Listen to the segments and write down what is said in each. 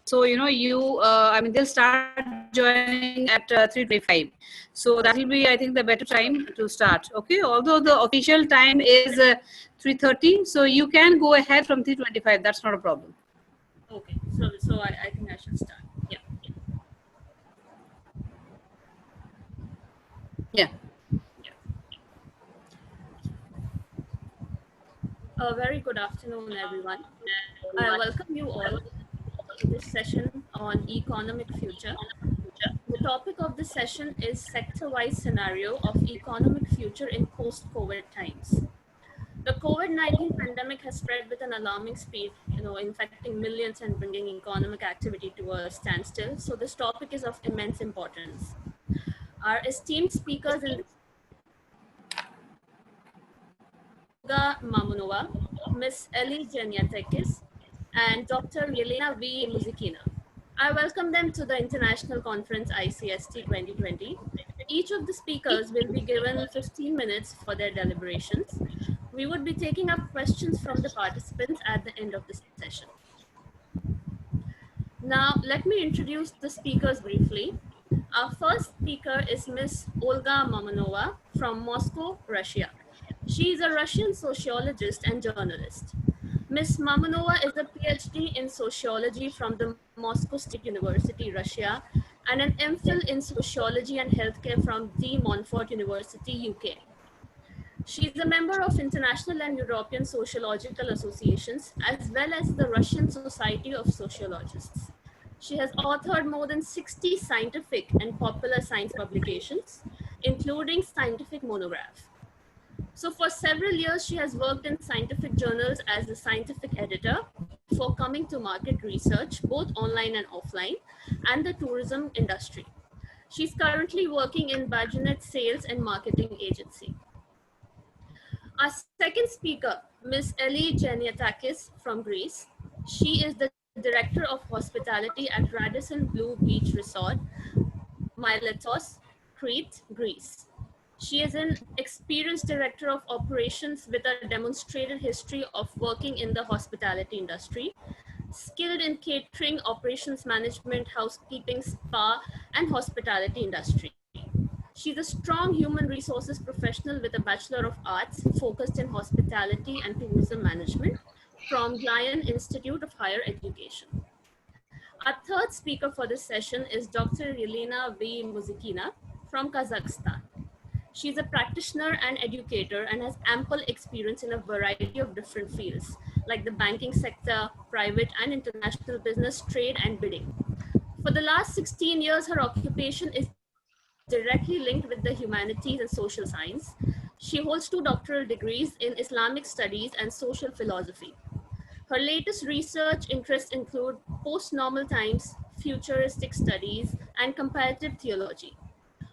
So, they'll start joining at 3:25. So that will be, I think, the better time to start. Okay. Although the official time is 3:30, so you can go ahead from 3:25. That's not a problem. Okay. So I think I should start. Yeah. Yeah. A very good afternoon, everyone. I welcome you all to this session on economic future. The topic of this session is sector-wise scenario of economic future in post-COVID times. The COVID-19 pandemic has spread with an alarming speed, infecting millions and bringing economic activity to a standstill. So this topic is of immense importance. Our esteemed speakers in Olga Mamunova, Ms. Ellie Geniatekis, and Dr. Elena V Mozikina. I welcome them to the International Conference ICST 2020. Each of the speakers will be given 15 minutes for their deliberations. We would be taking up questions from the participants at the end of the session. Now, let me introduce the speakers briefly. Our first speaker is Ms. Olga Mamunova from Moscow, Russia. She is a Russian sociologist and journalist. Ms. Mamunova is a PhD in sociology from the Moscow State University, Russia, and an MPhil in sociology and healthcare from De Montfort University, UK. She is a member of international and European sociological associations, as well as the Russian Society of Sociologists. She has authored more than 60 scientific and popular science publications, including scientific monographs. So for several years, she has worked in scientific journals as a scientific editor for coming to market research, both online and offline, and the tourism industry. She's currently working in Bajonet Sales and Marketing Agency. Our second speaker, Ms. Ellie Geniatakis from Greece. She is the Director of Hospitality at Radisson Blue Beach Resort, Miletos, Crete, Greece. She is an experienced director of operations with a demonstrated history of working in the hospitality industry, skilled in catering, operations management, housekeeping, spa, and hospitality industry. She's a strong human resources professional with a Bachelor of Arts focused in hospitality and tourism management from Lion Institute of Higher Education. Our third speaker for this session is Dr. Elena V Mozikina from Kazakhstan. She's a practitioner and educator and has ample experience in a variety of different fields, like the banking sector, private and international business, trade, and bidding. For the last 16 years, her occupation is directly linked with the humanities and social science. She holds 2 doctoral degrees in Islamic studies and social philosophy. Her latest research interests include post-normal times, futuristic studies, and comparative theology.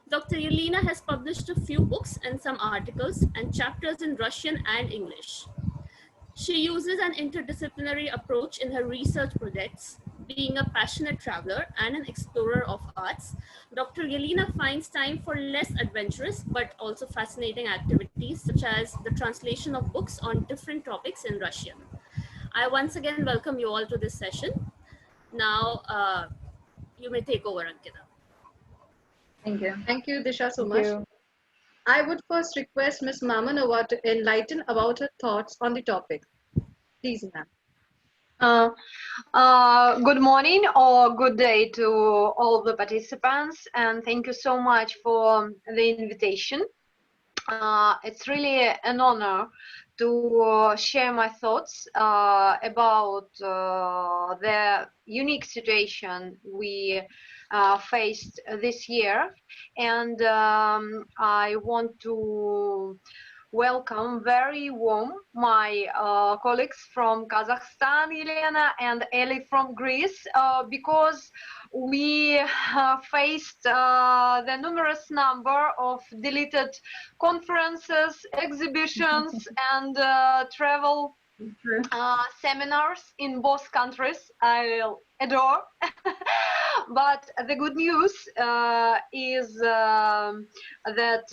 Dr. Elena has published a few books and some articles and chapters in Russian and English. She uses an interdisciplinary approach in her research projects. Being a passionate traveler and an explorer of arts, Dr. Elena finds time for less adventurous but also fascinating activities such as the translation of books on different topics in Russian. I once again welcome you all to this session. Now, you may take over, Ankita. Thank you. Thank you, Disha, so much. I would first request Ms. Mamanova to enlighten about her thoughts on the topic. Please, ma'am. Good morning or good day to all the participants, and thank you so much for the invitation. It's really an honor to share my thoughts about the unique situation we faced this year, and I want to welcome very warm my colleagues from Kazakhstan, Elena and Eli from Greece, because we faced the numerous number of deleted conferences, exhibitions, and travel seminars in both countries. I adore. But the good news is that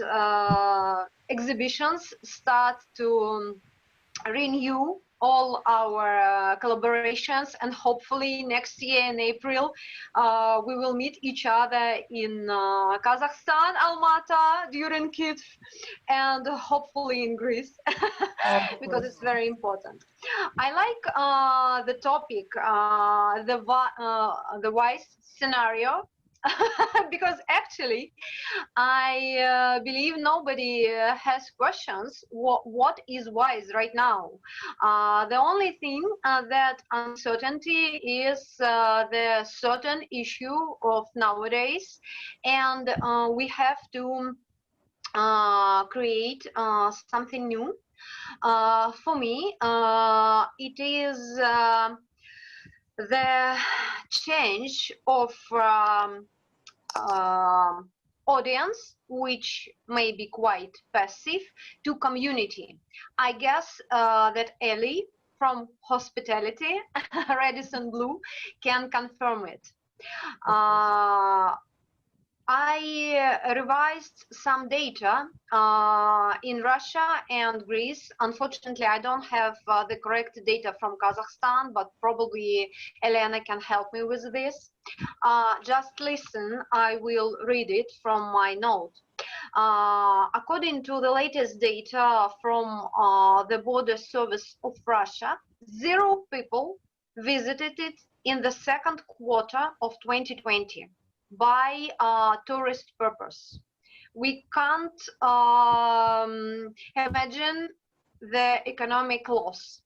exhibitions start to renew all our collaborations, and hopefully next year in April we will meet each other in Kazakhstan, Almaty during KITF, and hopefully in Greece because it's very important. I like the topic, the wise scenario, because actually I believe nobody has questions what is wise right now. The only thing that uncertainty is the certain issue of nowadays, and we have to create something new. For me, it is the change of audience, which may be quite passive, to community. I guess that Ellie from Hospitality, Radisson Blue, can confirm it. I revised some data in Russia and Greece. Unfortunately, I don't have the correct data from Kazakhstan, but probably Elena can help me with this. Just listen, I will read it from my note. According to the latest data from the Border Service of Russia, 0 people visited it in the second quarter of 2020 by tourist purpose. We can't imagine the economic loss.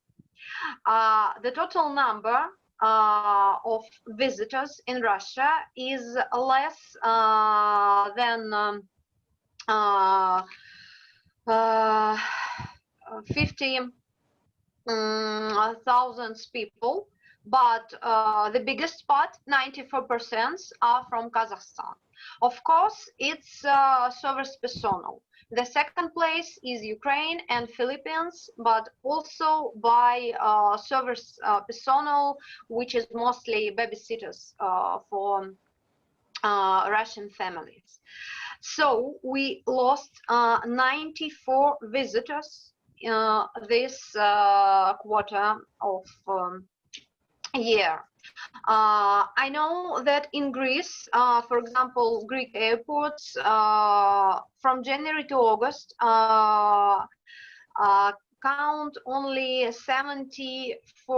The total number of visitors in Russia is less than 50,000 people, but the biggest part, 94%, are from Kazakhstan. Of course, it's service personnel. The second place is Ukraine and Philippines, but also by service personnel, which is mostly babysitters for Russian families. So we lost 94 visitors this quarter of year. I know that in Greece, for example, Greek airports from January to August count only 74%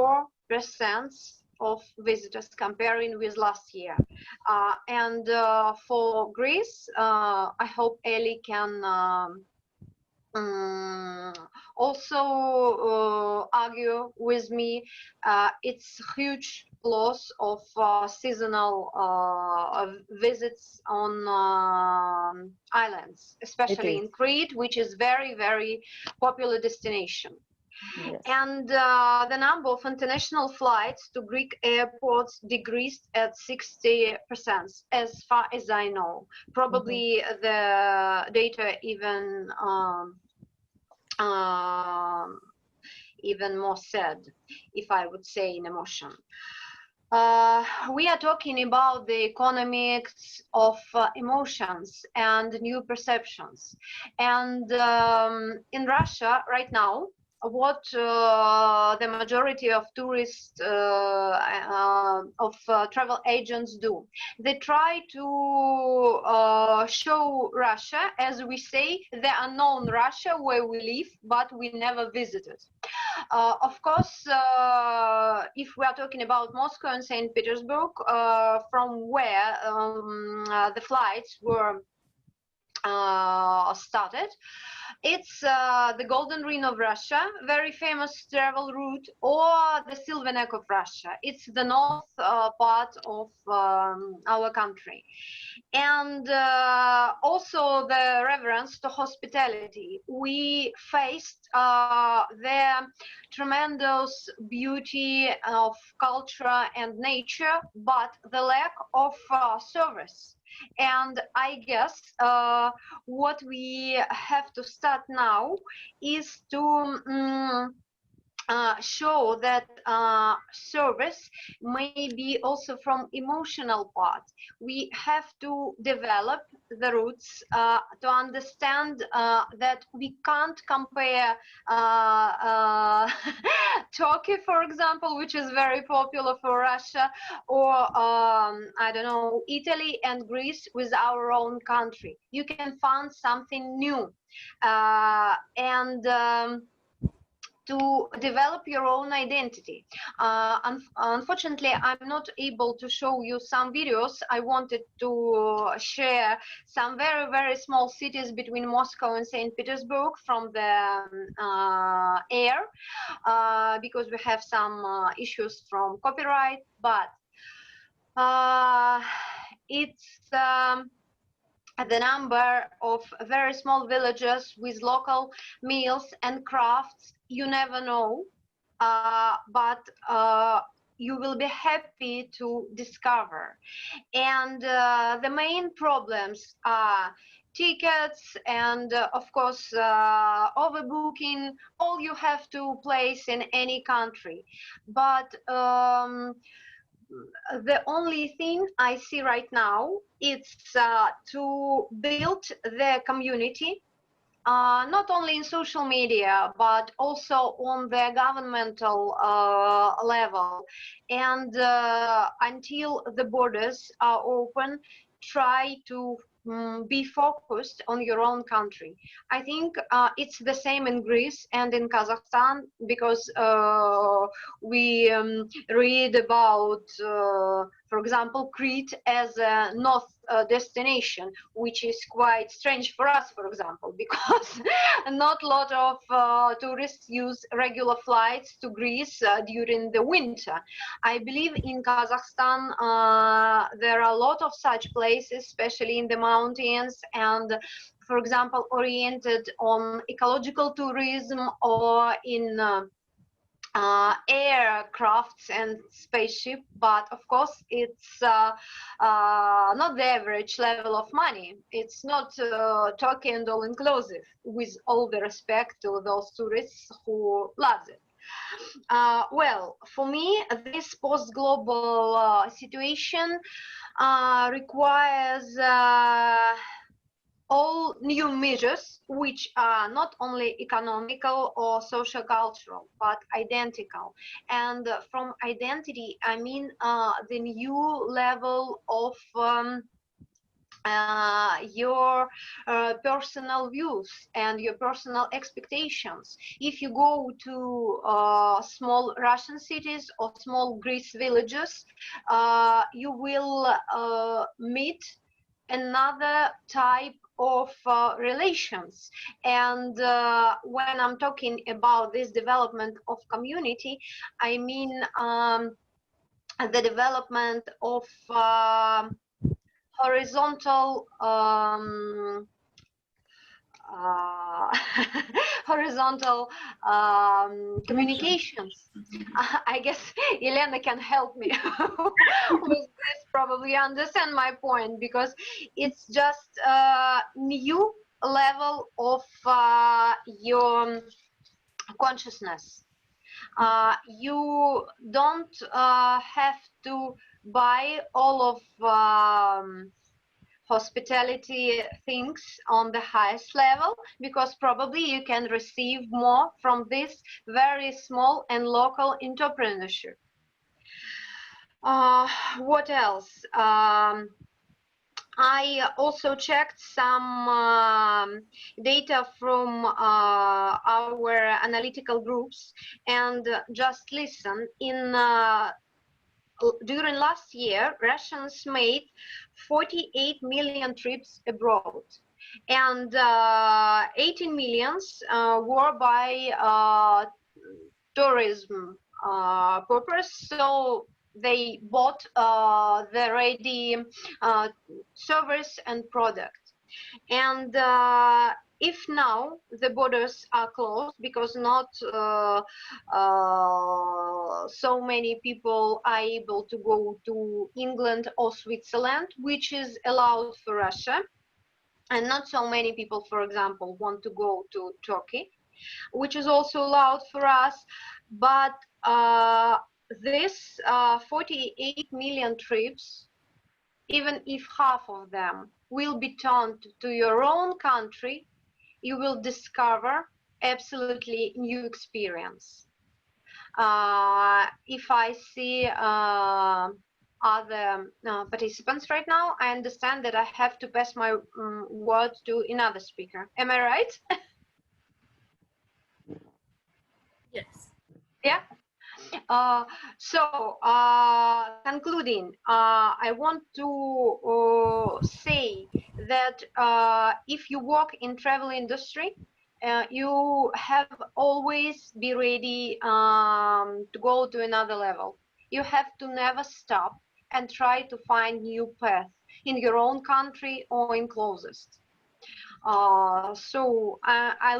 of visitors comparing with last year. And for Greece, I hope Ellie can also argue with me. It's huge loss of seasonal visits on islands, especially in Crete, which is very, very popular destination. Yes. And the number of international flights to Greek airports decreased at 60%, as far as I know. Probably the data even more sad, if I would say in emotion. We are talking about the economics of emotions and new perceptions. And in Russia right now, what the majority of tourists, travel agents do, they try to show Russia, as we say, the unknown Russia where we live, but we never visited. Of course, if we are talking about Moscow and St. Petersburg, from where the flights were started, it's the Golden Ring of Russia, very famous travel route, or the Silver Neck of Russia. It's the north part of our country. And also the reverence to hospitality. We faced the tremendous beauty of culture and nature, but the lack of service. And I guess what we have to start now is to show that service may be also from emotional part. We have to develop the roots to understand that we can't compare Turkey, for example, which is very popular for Russia, or I don't know, Italy and Greece with our own country. You can find something new, and to develop your own identity. Unfortunately, I'm not able to show you some videos. I wanted to share some very, very small cities between Moscow and St. Petersburg from the air, because we have some issues from copyright, but it's the number of very small villages with local meals and crafts. You never know, but you will be happy to discover. And the main problems are tickets and of course overbooking. All you have to place in any country, but the only thing I see right now is to build the community, not only in social media, but also on the governmental level. And until the borders are open, try to be focused on your own country. I think it's the same in Greece and in Kazakhstan, because we read about, for example, Crete as a north destination, which is quite strange for us, for example, because not a lot of tourists use regular flights to Greece during the winter. I believe in Kazakhstan there are a lot of such places, especially in the mountains, and for example, oriented on ecological tourism or in aircrafts and spaceship, but of course it's not the average level of money. It's not Turkey and all inclusive, with all the respect to those tourists who love it. Well, for me, this post-global situation requires all new measures which are not only economical or social cultural but identical. And from identity I mean the new level of your personal views and your personal expectations. If you go to small Russian cities or small Greece villages, you will meet another type of relations. And when I'm talking about this development of community, I mean the development of horizontal horizontal communications. I guess Elena can help me with this. Probably understand my point, because it's just a new level of your consciousness. You don't have to buy all of hospitality things on the highest level, because probably you can receive more from this very small and local entrepreneurship. What else? I also checked some data from our analytical groups, and just listen. During last year, Russians made 48 million trips abroad, and 18 millions were by tourism purpose. So they bought the ready service and product. And if now the borders are closed, because not so many people are able to go to England or Switzerland, which is allowed for Russia, and not so many people, for example, want to go to Turkey, which is also allowed for us. But this 48 million trips, even if half of them will be turned to your own country, you will discover absolutely new experience. If I see other participants right now, I understand that I have to pass my word to another speaker. Am I right? Yes. Yeah. Concluding, I want to say that if you work in travel industry, you have always be ready to go to another level. You have to never stop and try to find new path in your own country or in closest. I'll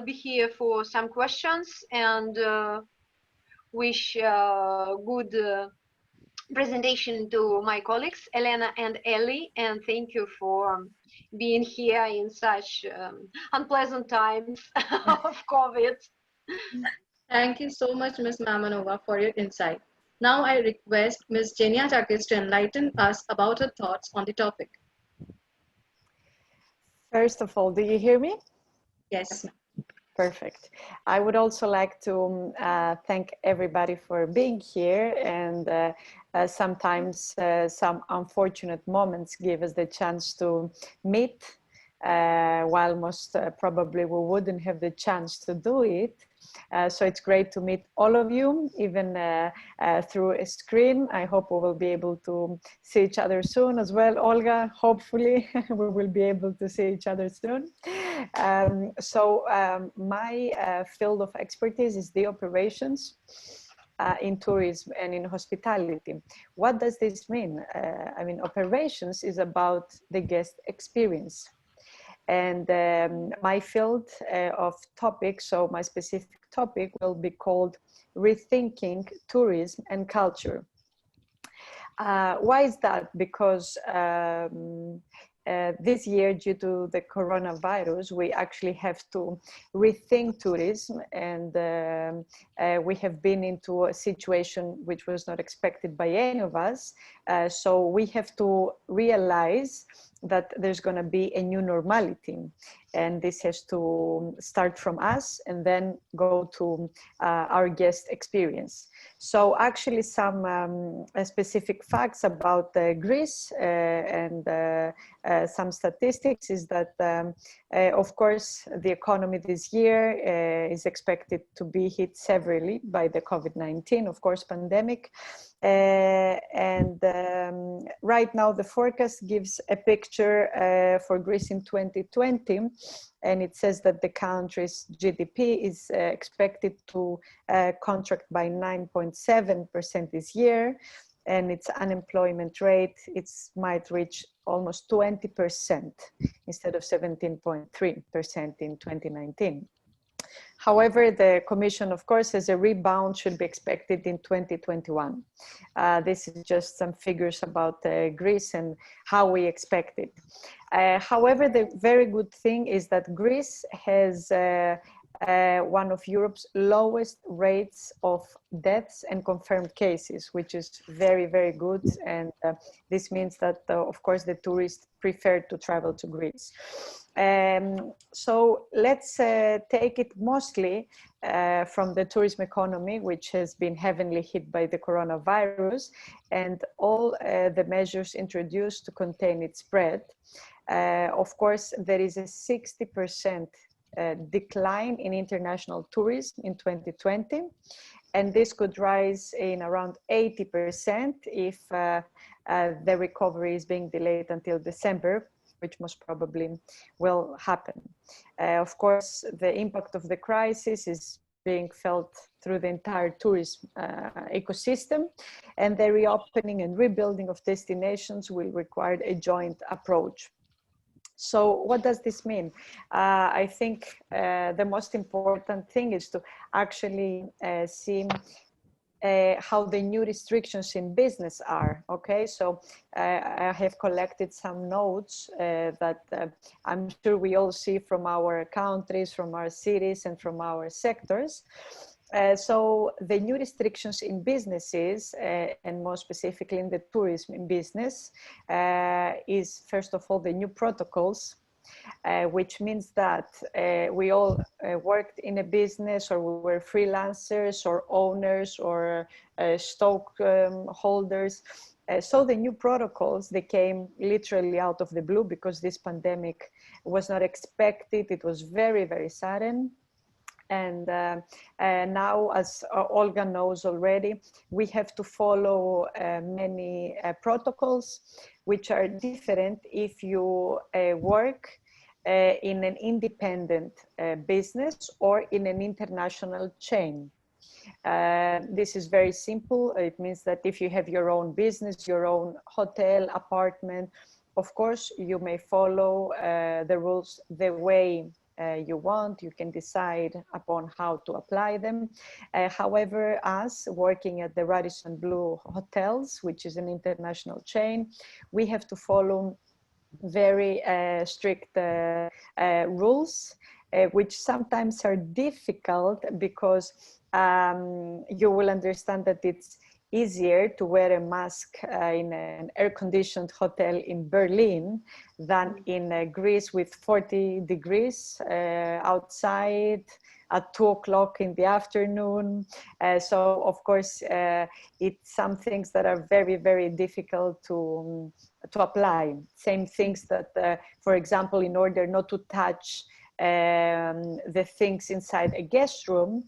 be here for some questions and wish good presentation to my colleagues, Elena and Ellie, and thank you for being here in such unpleasant times of COVID. Thank you so much, Ms. Mamanova, for your insight. Now I request Ms. Jenia Takis to enlighten us about her thoughts on the topic. First of all, do you hear me? Yes. Perfect. I would also like to thank everybody for being here, and sometimes some unfortunate moments give us the chance to meet, while most probably we wouldn't have the chance to do it. So it's great to meet all of you, even through a screen. I hope we will be able to see each other soon as well. Olga, hopefully we will be able to see each other soon. My field of expertise is the operations in tourism and in hospitality. What does this mean? I mean, operations is about the guest experience. And my field of topic, so my specific topic will be called Rethinking Tourism and Culture. Why is that? Because this year, due to the coronavirus, we actually have to rethink tourism, and we have been into a situation which was not expected by any of us. So we have to realize that there's going to be a new normality, and this has to start from us and then go to our guest experience. So actually some specific facts about Greece and some statistics is that of course the economy this year is expected to be hit severely by the COVID-19, of course, pandemic. Right now the forecast gives a picture for Greece in 2020, and it says that the country's GDP is expected to contract by 9.7% this year, and its unemployment rate might reach almost 20% instead of 17.3% in 2019. However, the Commission, of course, says a rebound should be expected in 2021. This is just some figures about Greece and how we expect it. However, the very good thing is that Greece has one of Europe's lowest rates of deaths and confirmed cases, which is very, very good. And this means that, of course, the tourists prefer to travel to Greece. So let's take it mostly from the tourism economy, which has been heavily hit by the coronavirus, and all the measures introduced to contain its spread. Of course, there is a 60% decline in international tourism in 2020, and this could rise in around 80% if the recovery is being delayed until December, which most probably will happen. Of course, the impact of the crisis is being felt through the entire tourism ecosystem, and the reopening and rebuilding of destinations will require a joint approach. So what does this mean? I think the most important thing is to actually see how the new restrictions in business are. Okay, so I have collected some notes that I'm sure we all see from our countries, from our cities, and from our sectors. So the new restrictions in businesses, and more specifically in the tourism business, is first of all the new protocols, which means that we all worked in a business, or we were freelancers or owners or stock holders. So the new protocols, they came literally out of the blue because this pandemic was not expected. It was very, very sudden. And now, as Olga knows already, we have to follow many protocols, which are different if you work in an independent business or in an international chain. This is very simple. It means that if you have your own business, your own hotel, apartment, of course, you may follow the rules the way you want. You can decide upon how to apply them. However, us working at the Radisson Blu Hotels, which is an international chain, we have to follow very strict rules, which sometimes are difficult because you will understand that it's easier to wear a mask in an air-conditioned hotel in Berlin than in Greece with 40 degrees outside at 2 o'clock in the afternoon. So of course, it's some things that are very, very difficult to apply. Same things that, for example, in order not to touch the things inside a guest room,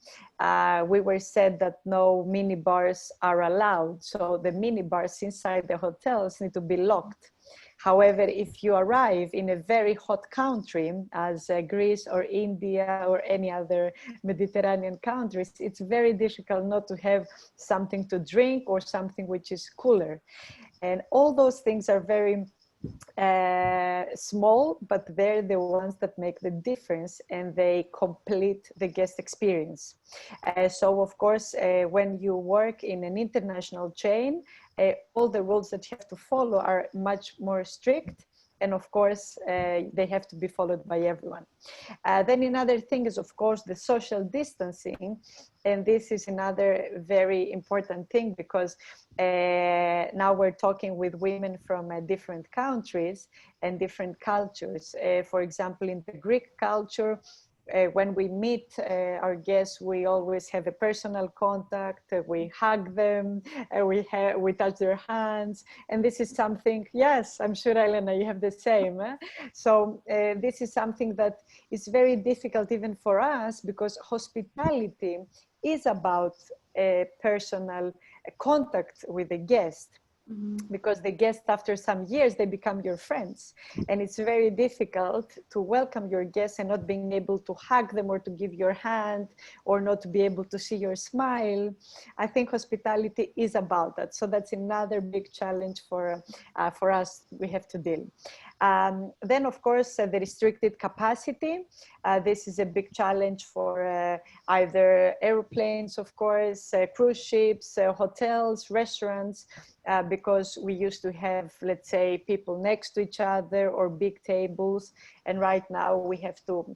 we were said that no mini bars are allowed. So the mini bars inside the hotels need to be locked. However, if you arrive in a very hot country, as Greece or India or any other Mediterranean countries, it's very difficult not to have something to drink or something which is cooler. And all those things are very small, but they're the ones that make the difference, and they complete the guest experience. So of course, when you work in an international chain, all the rules that you have to follow are much more strict. And of course, they have to be followed by everyone. Then another thing is, of course, the social distancing. And this is another very important thing because now we're talking with women from different countries and different cultures. For example, in the Greek culture, when we meet our guests, we always have a personal contact. We hug them, we touch their hands, and this is something. Yes, I'm sure, Elena, you have the same. So this is something that is very difficult even for us because hospitality is about personal contact with the guest. Because the guests, after some years, they become your friends. And it's very difficult to welcome your guests and not being able to hug them or to give your hand or not to be able to see your smile. I think hospitality is about that. So that's another big challenge for us we have to deal. Then, of course, the restricted capacity. This is a big challenge for either airplanes, of course, cruise ships, hotels, restaurants, because we used to have, let's say, people next to each other or big tables. And right now we have to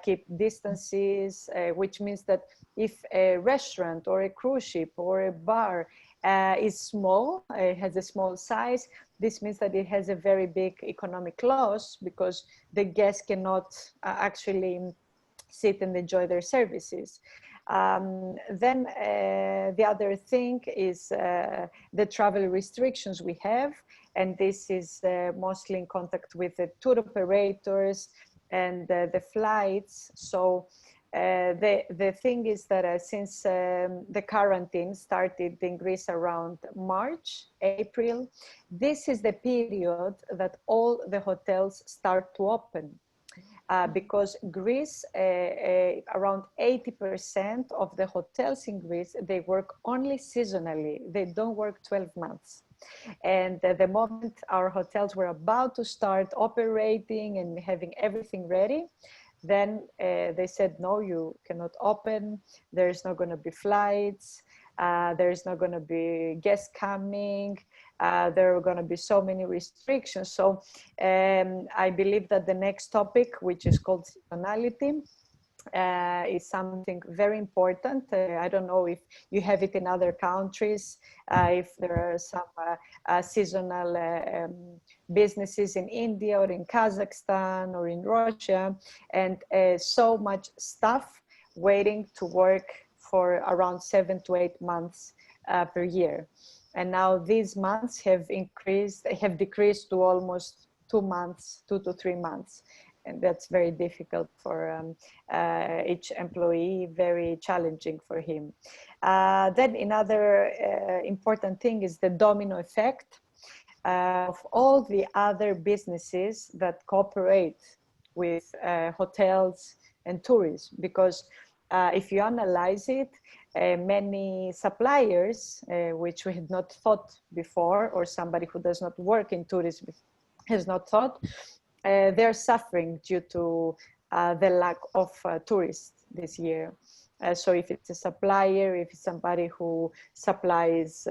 keep distances, which means that if a restaurant or a cruise ship or a bar is small, has a small size, this means that it has a very big economic loss because the guests cannot actually sit and enjoy their services. Then the other thing is the travel restrictions we have, and this is mostly in contact with the tour operators and the flights. So the thing is that since the quarantine started in Greece around March, April, this is the period that all the hotels start to open. Because Greece, around 80% of the hotels in Greece, they work only seasonally. They don't work 12 months. And the moment our hotels were about to start operating and having everything ready, then they said, no, you cannot open. There's not going to be flights. There's not going to be guests coming. There are going to be so many restrictions. So I believe that the next topic, which is called seasonality, is something very important. I don't know if you have it in other countries, if there are some seasonal businesses in India or in Kazakhstan or in Russia, and so much staff waiting to work for around 7 to 8 months per year. And now these months have decreased to almost 2 months, 2 to 3 months. And that's very difficult for each employee, very challenging for him. Then another important thing is the domino effect of all the other businesses that cooperate with hotels and tourism, because if you analyze it, many suppliers, which we had not thought before, or somebody who does not work in tourism has not thought, they're suffering due to the lack of tourists this year. So if it's a supplier, if it's somebody who supplies,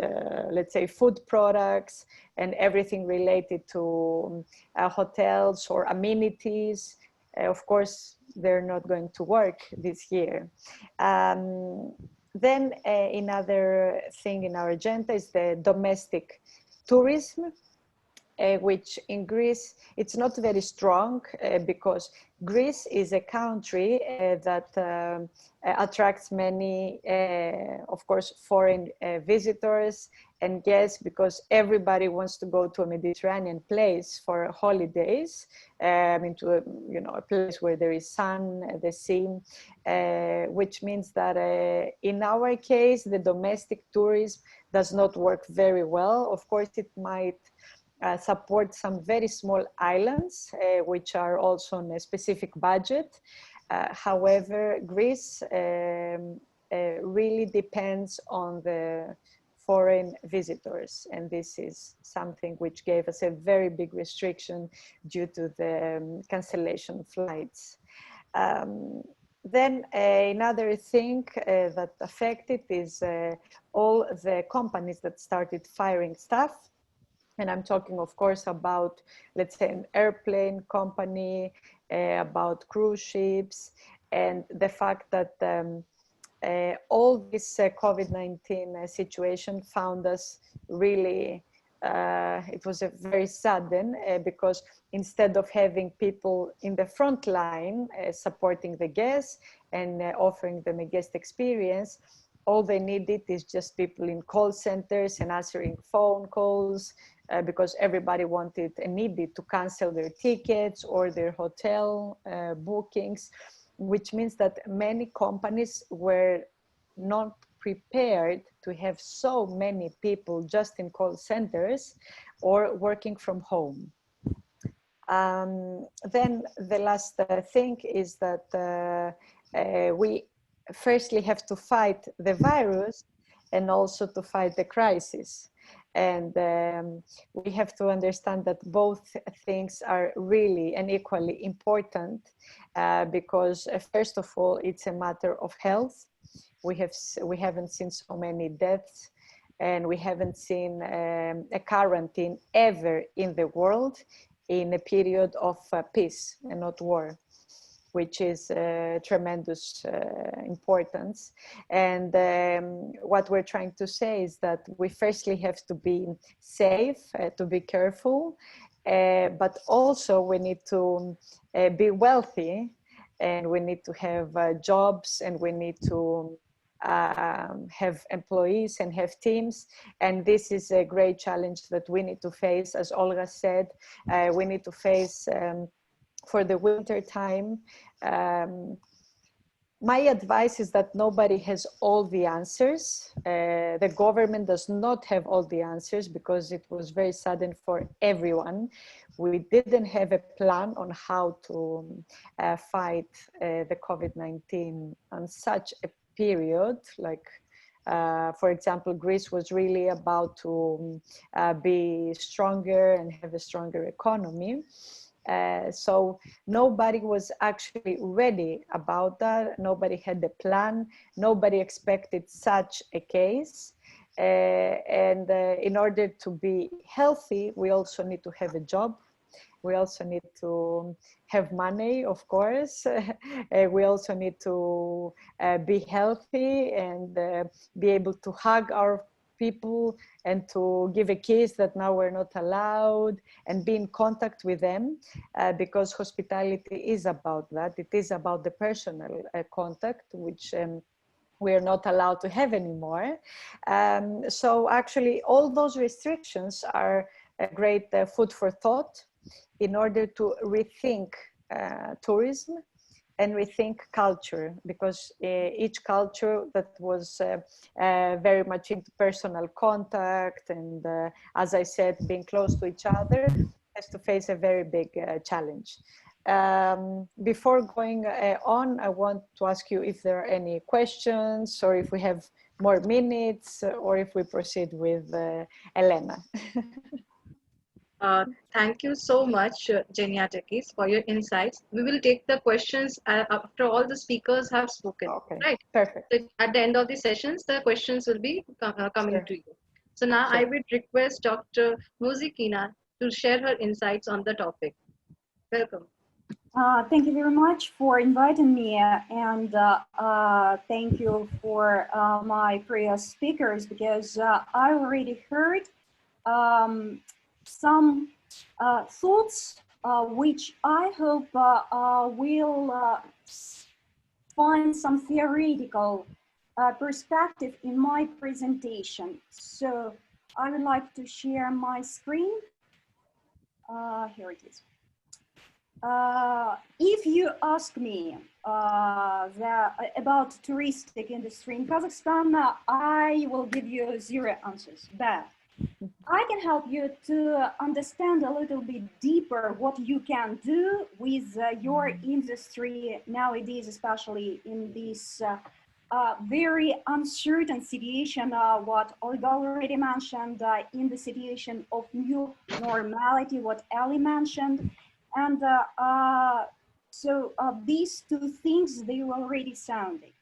let's say, food products and everything related to hotels or amenities, of course, they're not going to work this year. Then another thing in our agenda is the domestic tourism, which in Greece, it's not very strong because Greece is a country that attracts many, of course, foreign visitors and guests, because everybody wants to go to a Mediterranean place for holidays, into a place where there is sun, the sea, which means that in our case, the domestic tourism does not work very well. Of course, it might support some very small islands, which are also on a specific budget. However, Greece really depends on the foreign visitors, and this is something which gave us a very big restriction due to the cancellation of flights. Then another thing that affected is all the companies that started firing staff. And I'm talking, of course, about, let's say, an airplane company, about cruise ships, and the fact that all this COVID-19 situation found us really, it was a very sudden, because instead of having people in the front line supporting the guests and offering them a guest experience, all they needed is just people in call centers and answering phone calls, because everybody wanted and needed to cancel their tickets or their hotel bookings, which means that many companies were not prepared to have so many people just in call centers or working from home. Then the last thing is that we firstly have to fight the virus and also to fight the crisis. And we have to understand that both things are really and equally important, because first of all, it's a matter of health. We haven't seen so many deaths, and we haven't seen a quarantine ever in the world in a period of peace and not war, which is tremendous importance. And what we're trying to say is that we firstly have to be safe, to be careful, but also we need to be wealthy, and we need to have jobs, and we need to have employees and have teams. And this is a great challenge that we need to face. As Olga said, we need to face for the winter time. My advice is that nobody has all the answers. The government does not have all the answers, because it was very sudden for everyone. We didn't have a plan on how to fight the COVID-19 on such a period. Like, for example, Greece was really about to be stronger and have a stronger economy. So nobody was actually ready about that. Nobody had a plan. Nobody expected such a case. And in order to be healthy, we also need to have a job. We also need to have money, of course. We also need to be healthy and be able to hug our people and to give a kiss that now we're not allowed, and be in contact with them, because hospitality is about that. It is about the personal contact, which we are not allowed to have anymore. So actually all those restrictions are a great food for thought in order to rethink tourism and rethink culture, because each culture that was very much into personal contact and, as I said, being close to each other, has to face a very big challenge. Before going on, I want to ask you if there are any questions, or if we have more minutes, or if we proceed with Elena. Thank you so much, Geniatekis, for your insights. We will take the questions after all the speakers have spoken, Okay, right? perfect. So at the end of the sessions, the questions will be coming Sure. to you. So now I would request Dr. Mozikina to share her insights on the topic. Welcome. Thank you very much for inviting me, and thank you for my previous speakers, because I already heard some thoughts which I hope will find some theoretical perspective in my presentation. So I would like to share my screen. Here it is. If you ask me about touristic industry in Kazakhstan, I will give you 0 answers, but I can help you to understand a little bit deeper what you can do with your industry nowadays, especially in this very uncertain situation, what Olga already mentioned, in the situation of new normality, what Ali mentioned. And so these 2 things, they were already sounding.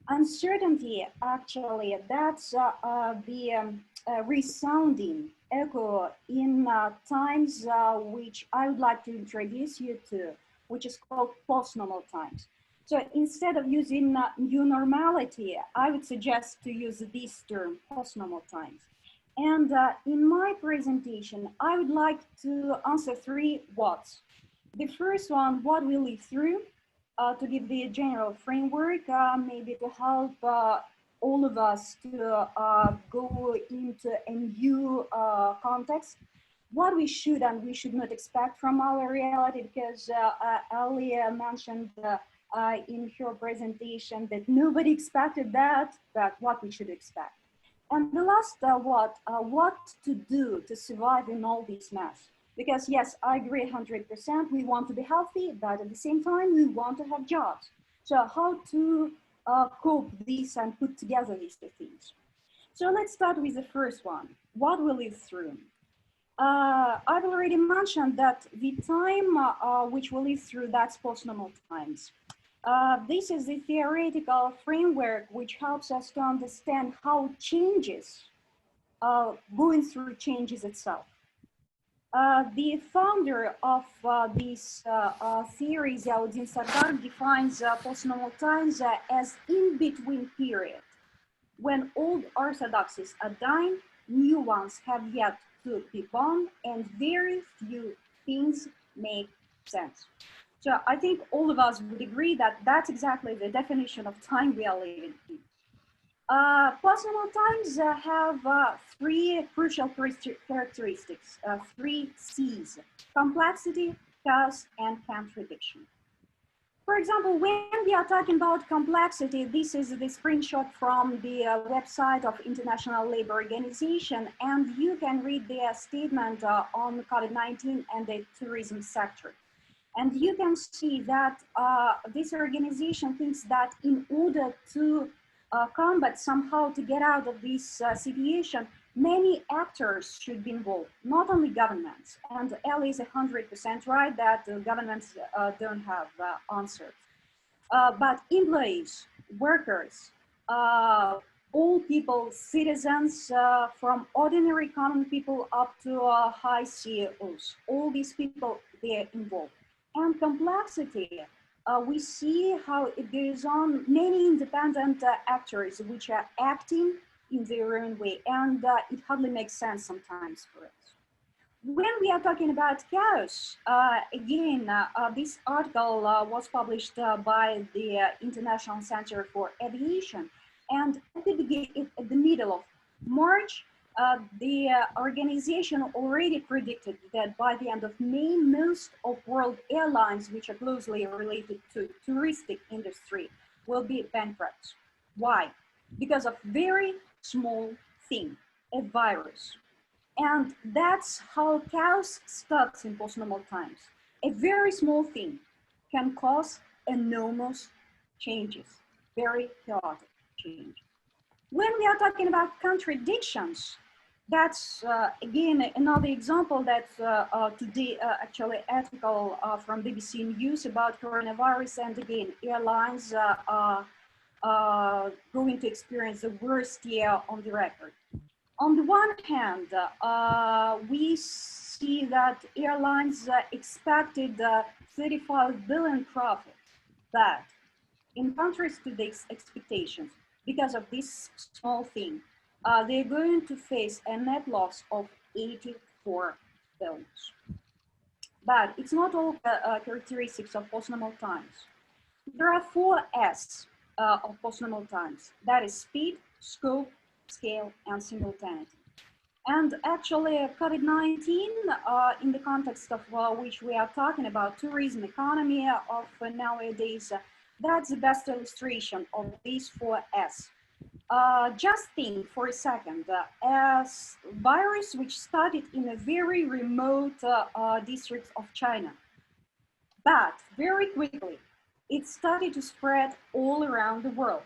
Uncertainty, actually, that's the resounding echo in times which I would like to introduce you to, which is called post-normal times. So instead of using new normality, I would suggest to use this term, post-normal times. And in my presentation, I would like to answer 3 whats. The first one, what we live through, to give the general framework, maybe to help all of us to go into a new context, what we should and we should not expect from our reality, because Ali mentioned in her presentation that nobody expected that, but what we should expect. And the last what to do to survive in all this mess. Because yes, I agree 100%, we want to be healthy, but at the same time, we want to have jobs. So how to cope this and put together these 2 things. So let's start with the first one, what we live through. I've already mentioned that the time which we live through, that's post-normal times. This is the theoretical framework which helps us to understand how changes, going through changes itself. The founder of this theory, Ziauddin Sardar, defines post-normal times as in-between period, when old orthodoxies are dying, new ones have yet to be born, and very few things make sense. So I think all of us would agree that that's exactly the definition of time we are living in. Post-normal times have 3 crucial characteristics, 3 C's: complexity, chaos, and contradiction. For example, when we are talking about complexity, this is the screenshot from the website of International Labour Organization, and you can read their statement on COVID-19 and the tourism sector. And you can see that this organization thinks that in order to combat somehow to get out of this situation, many actors should be involved, not only governments. And Ellie is 100% right that governments don't have answers. But employees, workers, all people, citizens, from ordinary common people up to high CEOs, all these people, they're involved. And complexity, we see how it goes on, many independent actors which are acting in their own way, and it hardly makes sense sometimes for us. When we are talking about chaos, again, this article was published by the International Center for Aviation, and at the middle of March, the organization already predicted that by the end of May, most of world airlines, which are closely related to touristic industry, will be bankrupt. Why? Because of very small thing, a virus. And that's how chaos starts in post-normal times. A very small thing can cause enormous changes, very chaotic change. When we are talking about contradictions, that's again another example that today actually article from BBC News about coronavirus, and again airlines are going to experience the worst year on the record. On the one hand, we see that airlines expected 35 billion profit, but in contrast to these expectations, because of this small thing, they're going to face a net loss of 84 billion. But it's not all characteristics of post-normal times. There are 4 S of post-normal times. That is speed, scope, scale, and simultaneity. And actually, COVID-19, in the context of which we are talking about, tourism economy of nowadays, that's the best illustration of these 4 S. Just think for a second, as virus which started in a very remote district of China, but very quickly, it started to spread all around the world.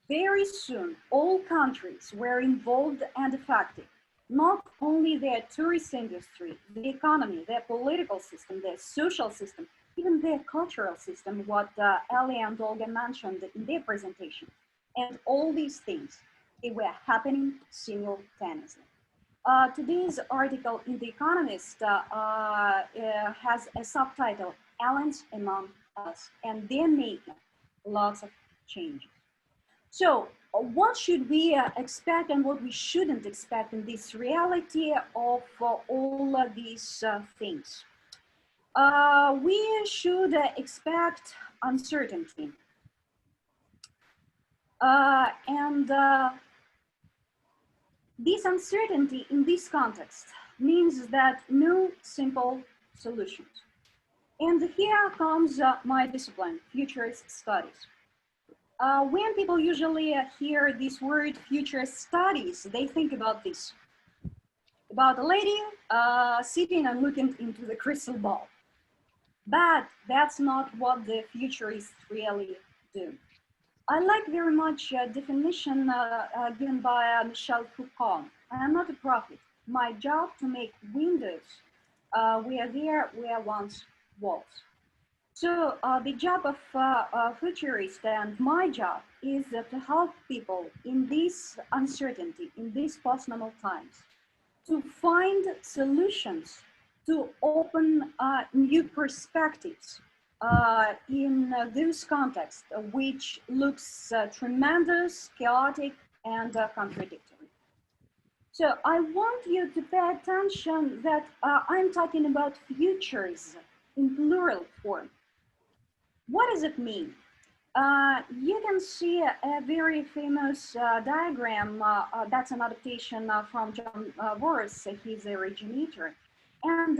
Very soon, all countries were involved and affected, not only their tourist industry, the economy, their political system, their social system, even their cultural system, what Ellie and Olga mentioned in their presentation. And all these things, they were happening simultaneously. Today's article in The Economist has a subtitle, Aliens Among Us, and they're making lots of changes. So what should we expect and what we shouldn't expect in this reality of all of these things? We should expect uncertainty. This uncertainty in this context means that no simple solutions. And here comes my discipline, futurist studies. When people usually hear this word future studies, they think about this, about a lady sitting and looking into the crystal ball. But that's not what the futurists really do. I like very much definition given by Michel Foucault. I am not a prophet. My job to make windows where there were once walls. So the job of futurist and my job is to help people in this uncertainty, in these post-normal times, to find solutions, to open new perspectives in those contexts, which looks tremendous, chaotic, and contradictory. So I want you to pay attention that I'm talking about futures in plural form. What does it mean? You can see a very famous diagram. That's an adaptation from John Boris. He's a originator. And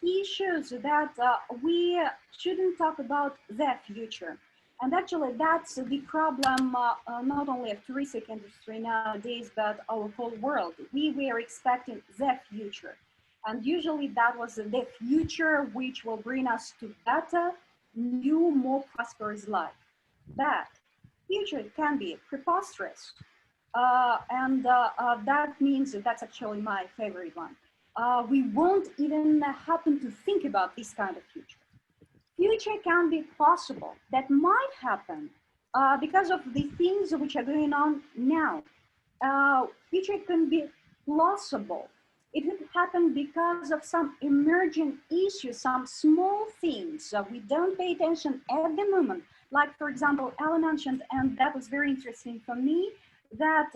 he shows that we shouldn't talk about the future. And actually, that's the problem not only of touristic industry nowadays, but our whole world. We were expecting the future. And usually that was the future which will bring us to better, new, more prosperous life. But future can be preposterous. That means that's actually my favorite one. We won't even happen to think about this kind of future. Future can be possible. That might happen because of the things which are going on now. Future can be plausible. It could happen because of some emerging issues, some small things we don't pay attention at the moment. Like, for example, Ella mentioned, and that was very interesting for me, that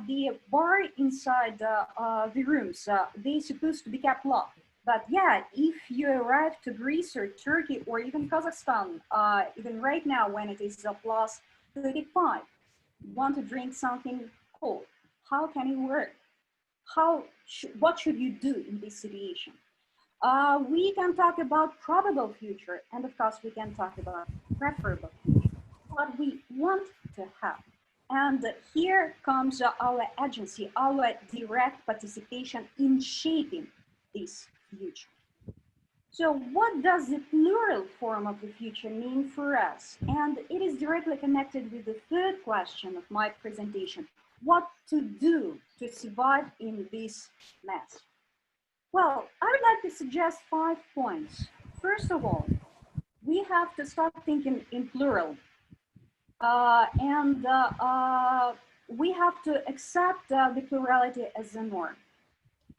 the bar inside the rooms, they're supposed to be kept locked. But yeah, if you arrive to Greece or Turkey or even Kazakhstan, even right now when it is plus 35, you want to drink something cold, how can it work? What should you do in this situation? We can talk about probable future, and of course we can talk about preferable future, what we want to have. And here comes our agency, our direct participation in shaping this future. So what does the plural form of the future mean for us? And it is directly connected with the third question of my presentation. What to do to survive in this mess? Well, I would like to suggest 5 points. First of all, we have to start thinking in plural. We have to accept the plurality as a norm.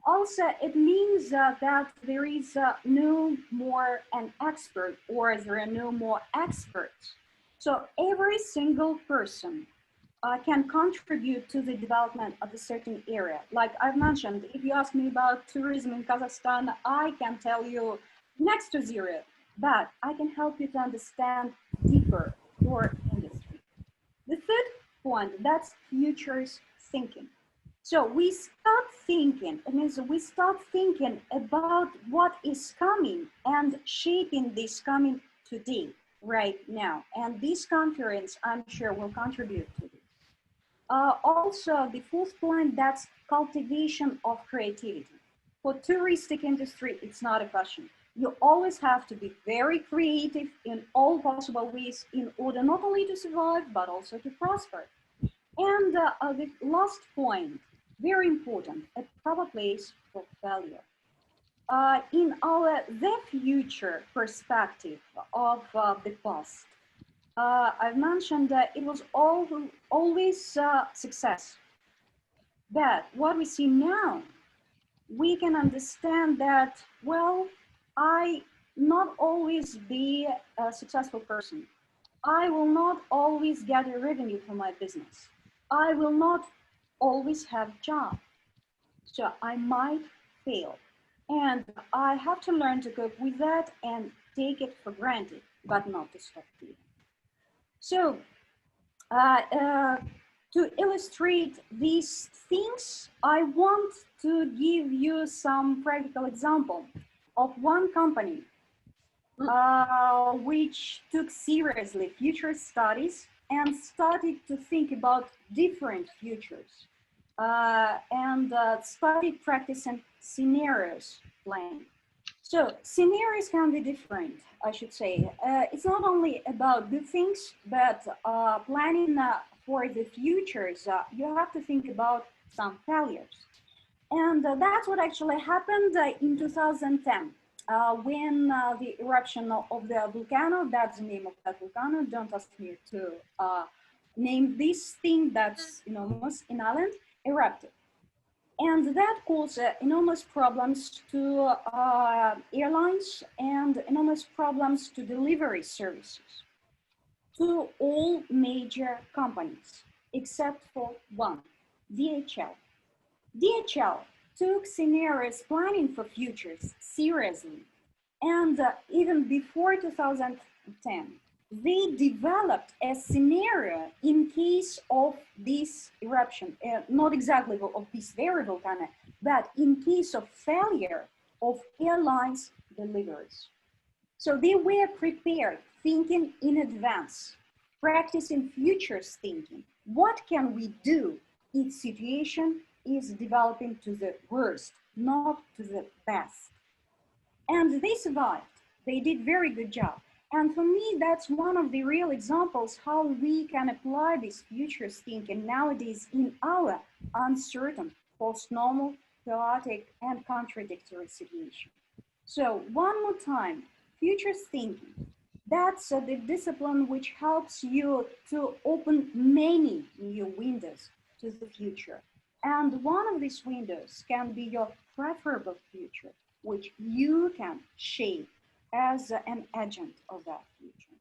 Also, it means that there is no more an expert, or there are no more experts. So every single person can contribute to the development of a certain area. Like I've mentioned, if you ask me about tourism in Kazakhstan, I can tell you next to zero, but I can help you to understand deeper your industry. The third point, that's futures thinking. So we start thinking, it means we start thinking about what is coming and shaping this coming today, right now. And this conference, I'm sure, will contribute to this. Also, the fourth point, that's cultivation of creativity. For touristic industry, it's not a question. You always have to be very creative in all possible ways in order not only to survive, but also to prosper. And the last point, very important, a proper place for failure. In the future perspective of the past, I've mentioned that it was always success. But what we see now, we can understand that, well, I not always be a successful person. I will not always get a revenue from my business. I will not always have a job. So I might fail. And I have to learn to cope with that and take it for granted, but not to stop feeling. So to illustrate these things, I want to give you some practical example of one company which took seriously future studies and started to think about different futures and started practicing scenarios planning. So scenarios can be different, I should say. It's not only about good things, but planning for the futures, you have to think about some failures. And that's what actually happened in 2010. When the eruption of the volcano, that's the name of that volcano, don't ask me to name this thing that's enormous in Ireland, erupted. And that caused enormous problems to airlines and enormous problems to delivery services, to all major companies, except for one, DHL. DHL took scenarios planning for futures seriously. And even before 2010, they developed a scenario in case of this eruption, not exactly of this very volcano, but in case of failure of airlines deliveries. So they were prepared, thinking in advance, practicing futures thinking. What can we do if situation is developing to the worst, not to the best? And they survived. They did very good job. And for me, that's one of the real examples how we can apply this futurist thinking nowadays in our uncertain, post-normal, chaotic, and contradictory situation. So one more time, futurist thinking. That's the discipline which helps you to open many new windows to the future. And one of these windows can be your preferable future, which you can shape as an agent of that future.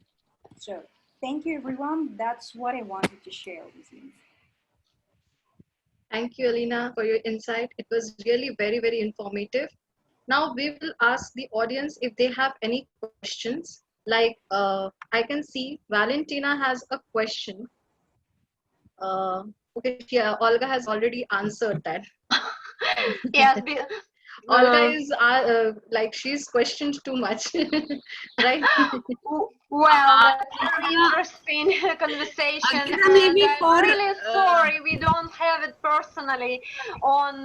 So thank you, everyone. That's what I wanted to share with you. Thank you, Elena, for your insight. It was really very, very informative. Now we will ask the audience if they have any questions. Like I can see Valentina has a question. Okay, yeah, Olga has already answered that. Yes, Olga is like she's questioned too much, right? well, that's very interesting conversation, and I'm really sorry we don't have it personally on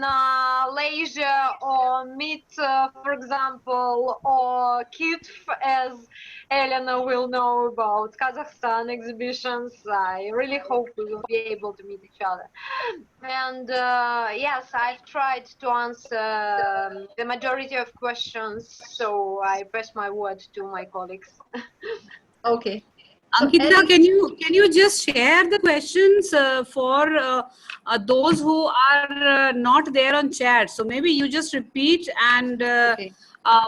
leisure or meet, for example, or KITF, as Elena will know about Kazakhstan exhibitions. I really hope we will be able to meet each other. And yes, I've tried to answer the majority of questions, so I pass my word to my colleagues. Okay. So Ankita, can you just share the questions for those who are not there on chat? So maybe you just repeat and okay.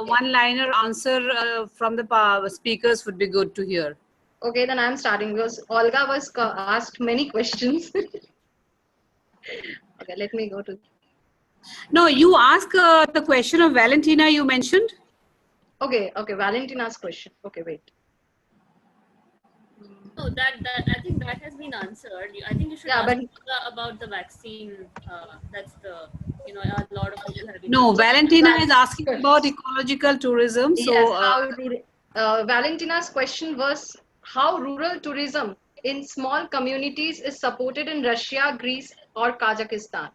one-liner answer from the speakers would be good to hear. Okay, then I'm starting because Olga was asked many questions. Okay, let me go to. No, you ask the question of Valentina you mentioned. Okay, Valentina's question. Okay, wait. No, that I think that has been answered. I think you should ask about the vaccine. That's the, a lot of people have been. No, Valentina is asking about ecological tourism. So yes, Valentina's question was how rural tourism in small communities is supported in Russia, Greece, or Kazakhstan.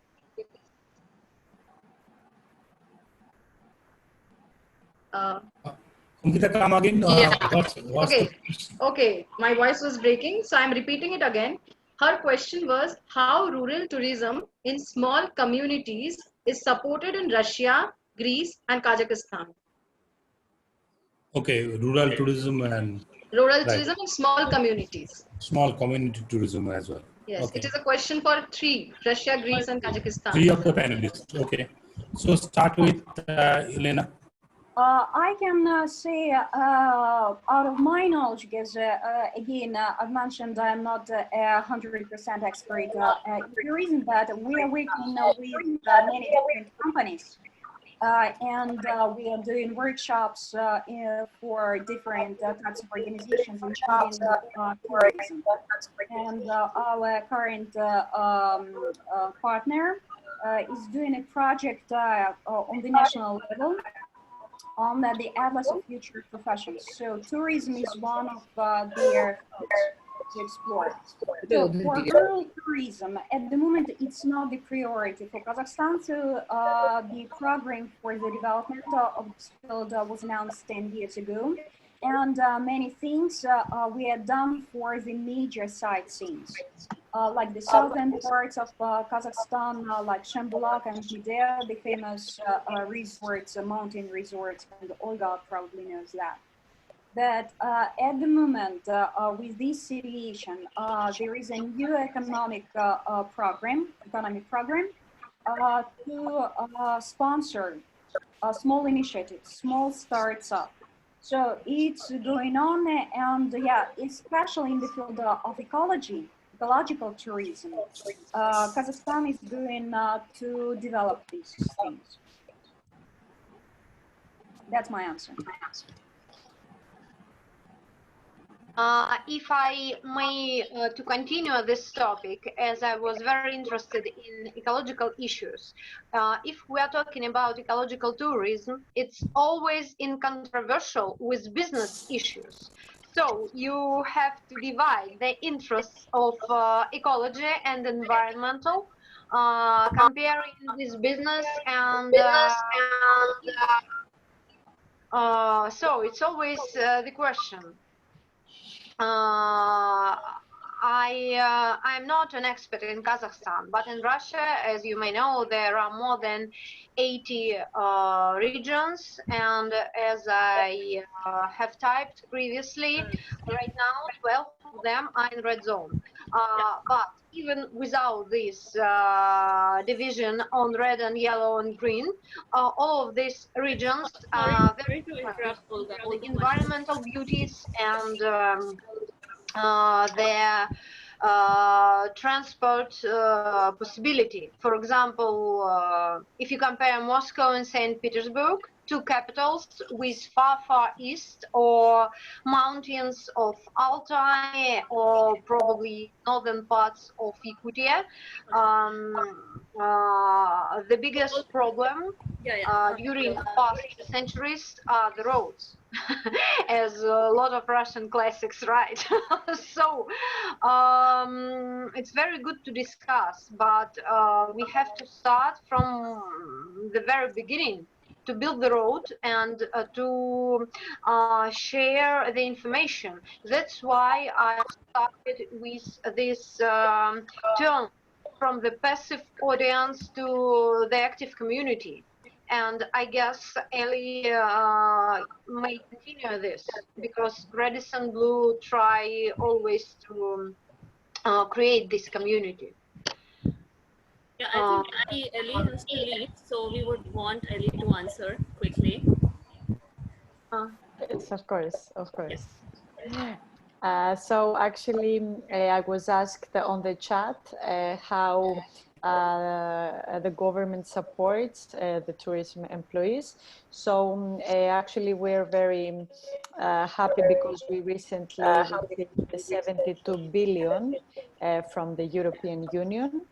Ankita, come again. What's okay. the Okay, my voice was breaking, so I'm repeating it again. Her question was how rural tourism in small communities is supported in Russia, Greece, and Kazakhstan. Okay, rural tourism and rural tourism in small communities. Small community tourism as well. Yes, okay. It is a question for three: Russia, Greece, and Kazakhstan. Three of the panelists. Okay, so start with Elena. I can say out of my knowledge, because again, I've mentioned I'm not 100% expert in tourism, but we are working with many different companies. And we are doing workshops for different types of organizations, including tourism. And our current partner is doing a project on the national level on the Atlas of Future Professions. So tourism is one of their to explore. So for rural tourism, at the moment, it's not the priority for Kazakhstan. So the program for the development of this field was announced 10 years ago. And many things we had done for the major sightseeings. Like the southern parts of Kazakhstan, like Shambulak and Jidea, the famous resorts, mountain resorts, and Olga probably knows that. But at the moment, with this situation, there is a new economic program to sponsor small initiatives, small starts up. So it's going on, and yeah, especially in the field of ecological tourism, Kazakhstan is doing to develop these things. That's my answer. If I may, to continue this topic, as I was very interested in ecological issues, if we are talking about ecological tourism, it's always controversial with business issues. So you have to divide the interests of ecology and environmental, comparing this business and so it's always the question. I'm not an expert in Kazakhstan, but in Russia, as you may know, there are more than 80 regions, and as I have typed previously, right now 12 of them are in red zone. But even without this division on red and yellow and green, all of these regions are very Sorry to different interrupt, Olga. in the Olga, one second. environmental beauties and their transport possibility. For example, if you compare Moscow and St. Petersburg, two capitals with far, far east, or mountains of Altai, or probably northern parts of Yakutia, the biggest problem during past centuries are the roads, as a lot of Russian classics write. So it's very good to discuss, but we have to start from the very beginning to build the road and to share the information. That's why I started with this term, from the passive audience to the active community. And I guess Ellie may continue this, because Redison Blue try always to create this community. Yeah, I think Ellie has to leave, so we would want Ellie to answer quickly. Yes, of course, of course. So actually, I was asked on the chat how the government supports the tourism employees. So actually, we're very happy because we recently received 72 billion from the European Union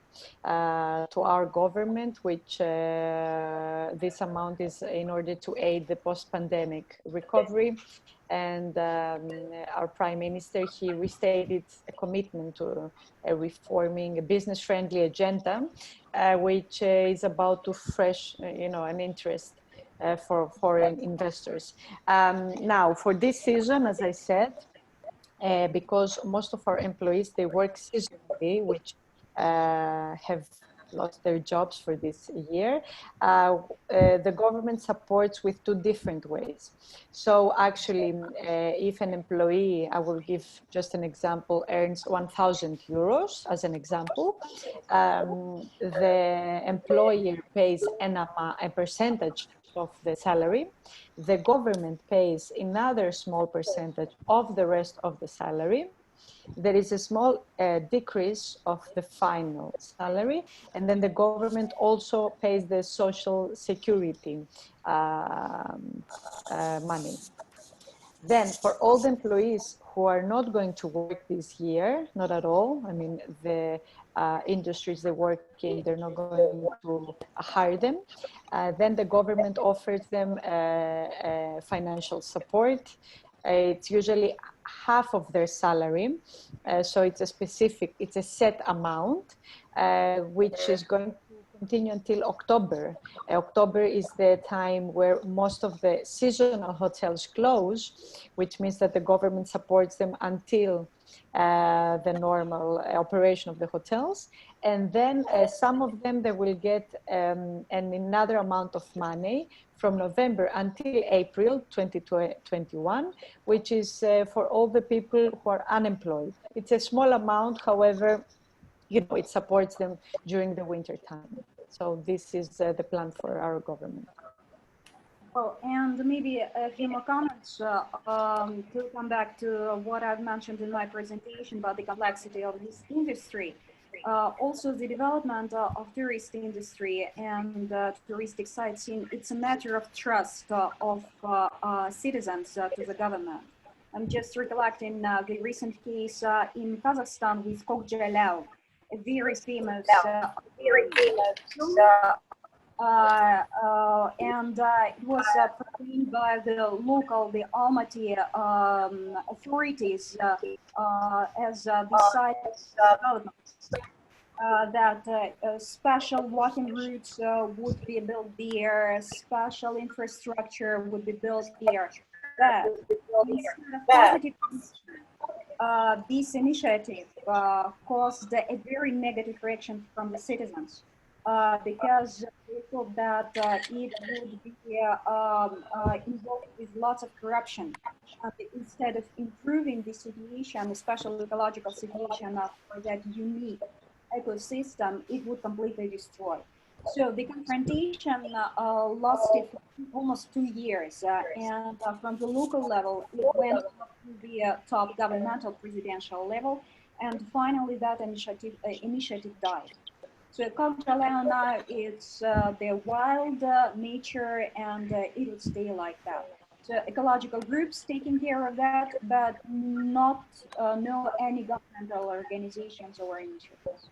to our government, which this amount is in order to aid the post-pandemic recovery. And our Prime Minister, he restated a commitment to reforming a business-friendly agenda, which is about to fresh, an interest for foreign investors. Now, for this season, as I said, because most of our employees, they work seasonally, which have lost their jobs for this year, the government supports with two different ways. So actually, if an employee, I will give just an example, earns 1,000 euros as an example, the employer pays a percentage of the salary. The government pays another small percentage of the rest of the salary. There is a small decrease of the final salary, and then the government also pays the social security money. Then for all the employees who are not going to work this year, not at all, I mean, the industries they work in, they're not going to hire them, then the government offers them financial support. It's usually half of their salary. So it's a set amount, which is going to continue until October. October is the time where most of the seasonal hotels close, which means that the government supports them until the normal operation of the hotels. And then some of them, they will get another amount of money from November until April 2021, which is for all the people who are unemployed. It's a small amount, however, it supports them during the winter time. So this is the plan for our government. Well, and maybe a few more comments to come back to what I've mentioned in my presentation about the complexity of this industry. Also, the development of tourist industry and touristic sightseeing, it's a matter of trust of citizens to the government. I'm just recollecting the recent case in Kazakhstan with Kokjalau, a very famous and it was proclaimed by the Almaty authorities as the site of development. That special walking routes would be built there, special infrastructure would be built there. But instead of positive, this initiative caused a very negative reaction from the citizens because they thought that it would be involved with lots of corruption. Instead of improving the situation, especially ecological situation for that unique ecosystem, it would completely destroy. So the confrontation lasted for almost 2 years, and from the local level, it went up to the top governmental presidential level, and finally that initiative died. So Contra Leona, it's the wild nature, and it will stay like that. So ecological groups taking care of that, but not no any governmental organizations or initiatives.